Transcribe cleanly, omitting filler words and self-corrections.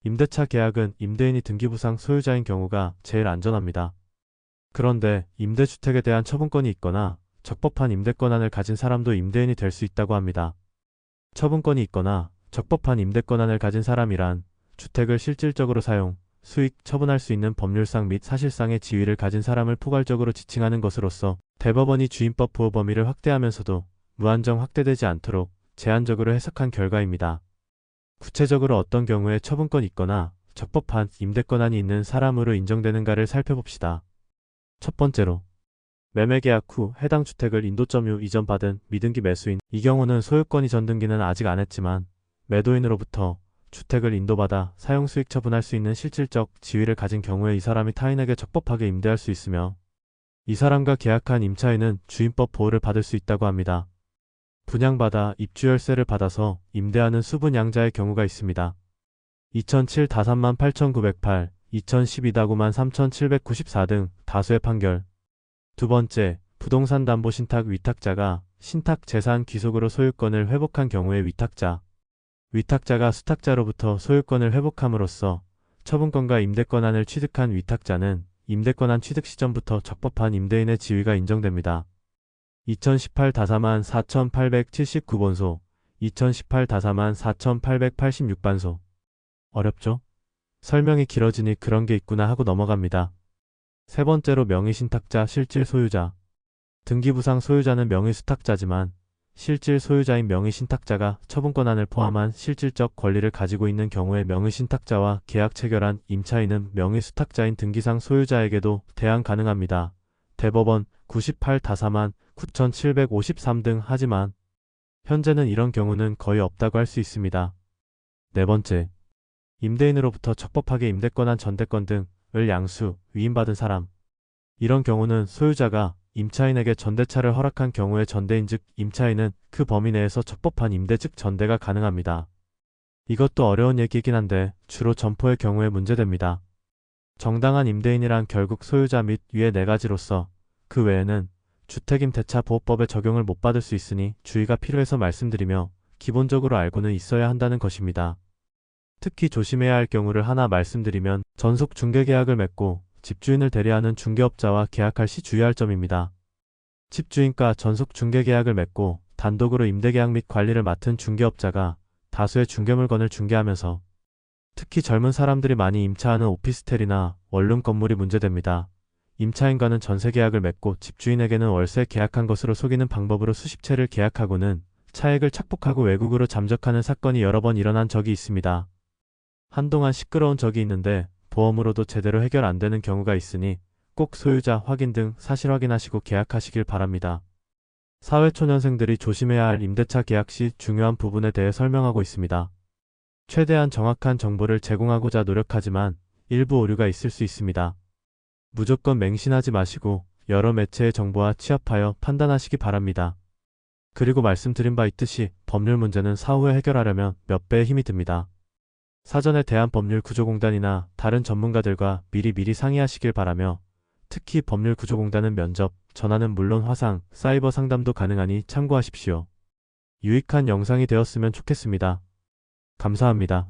임대차 계약은 임대인이 등기부상 소유자인 경우가 제일 안전합니다. 그런데 임대주택에 대한 처분권이 있거나 적법한 임대권한을 가진 사람도 임대인이 될 수 있다고 합니다. 처분권이 있거나 적법한 임대권한을 가진 사람이란 주택을 실질적으로 사용, 수익, 처분할 수 있는 법률상 및 사실상의 지위를 가진 사람을 포괄적으로 지칭하는 것으로서 대법원이 주임법 보호 범위를 확대하면서도 무한정 확대되지 않도록 제한적으로 해석한 결과입니다. 구체적으로 어떤 경우에 처분권이 있거나 적법한 임대권한이 있는 사람으로 인정되는가를 살펴봅시다. 첫 번째로, 매매계약 후 해당 주택을 인도점유 이전받은 미등기 매수인, 이 경우는 소유권 이전 등기는 아직 안 했지만 매도인으로부터 주택을 인도받아 사용수익 처분할 수 있는 실질적 지위를 가진 경우에 이 사람이 타인에게 적법하게 임대할 수 있으며 이 사람과 계약한 임차인은 주임법 보호를 받을 수 있다고 합니다. 분양받아 입주열세를 받아서 임대하는 수분양자의 경우가 있습니다. 2007 다산만 8908, 2012 다구만 3794 등 다수의 판결. 두 번째, 부동산 담보 신탁 위탁자가 신탁 재산 귀속으로 소유권을 회복한 경우의 위탁자. 위탁자가 수탁자로부터 소유권을 회복함으로써 처분권과 임대권한을 취득한 위탁자는 임대권한 취득 시점부터 적법한 임대인의 지위가 인정됩니다. 2018 다사만 4879번소, 2018 다사만 4886반소. 어렵죠? 설명이 길어지니 그런 게 있구나 하고 넘어갑니다. 세 번째로 명의신탁자 실질 소유자. 등기부상 소유자는 명의수탁자지만 실질 소유자인 명의신탁자가 처분권한을 포함한 실질적 권리를 가지고 있는 경우에 명의신탁자와 계약 체결한 임차인은 명의수탁자인 등기상 소유자에게도 대항 가능합니다. 대법원 98 다사만 9753 등. 하지만 현재는 이런 경우는 거의 없다고 할 수 있습니다. 네 번째, 임대인으로부터 적법하게 임대권한 전대권 등을 양수, 위임받은 사람. 이런 경우는 소유자가 임차인에게 전대차를 허락한 경우에 전대인 즉 임차인은 그 범위 내에서 적법한 임대 즉 전대가 가능합니다. 이것도 어려운 얘기이긴 한데 주로 점포의 경우에 문제됩니다. 정당한 임대인이란 결국 소유자 및 위의 네 가지로서 그 외에는 주택임대차 보호법의 적용을 못 받을 수 있으니 주의가 필요해서 말씀드리며 기본적으로 알고는 있어야 한다는 것입니다. 특히 조심해야 할 경우를 하나 말씀드리면 전속 중개계약을 맺고 집주인을 대리하는 중개업자와 계약할 시 주의할 점입니다. 집주인과 전속 중개계약을 맺고 단독으로 임대계약 및 관리를 맡은 중개업자가 다수의 중개물건을 중개하면서 특히 젊은 사람들이 많이 임차하는 오피스텔이나 원룸 건물이 문제됩니다. 임차인과는 전세계약을 맺고 집주인에게는 월세 계약한 것으로 속이는 방법으로 수십 채를 계약하고는 차액을 착복하고 외국으로 잠적하는 사건이 여러 번 일어난 적이 있습니다. 한동안 시끄러운 적이 있는데 보험으로도 제대로 해결 안 되는 경우가 있으니 꼭 소유자 확인 등 사실 확인하시고 계약하시길 바랍니다. 사회초년생들이 조심해야 할 임대차 계약 시 중요한 부분에 대해 설명하고 있습니다. 최대한 정확한 정보를 제공하고자 노력하지만 일부 오류가 있을 수 있습니다. 무조건 맹신하지 마시고 여러 매체의 정보와 취합하여 판단하시기 바랍니다. 그리고 말씀드린 바 있듯이 법률 문제는 사후에 해결하려면 몇 배의 힘이 듭니다. 사전에 대한법률구조공단이나 다른 전문가들과 미리 상의하시길 바라며 특히 법률구조공단은 면접, 전화는 물론 화상, 사이버 상담도 가능하니 참고하십시오. 유익한 영상이 되었으면 좋겠습니다. 감사합니다.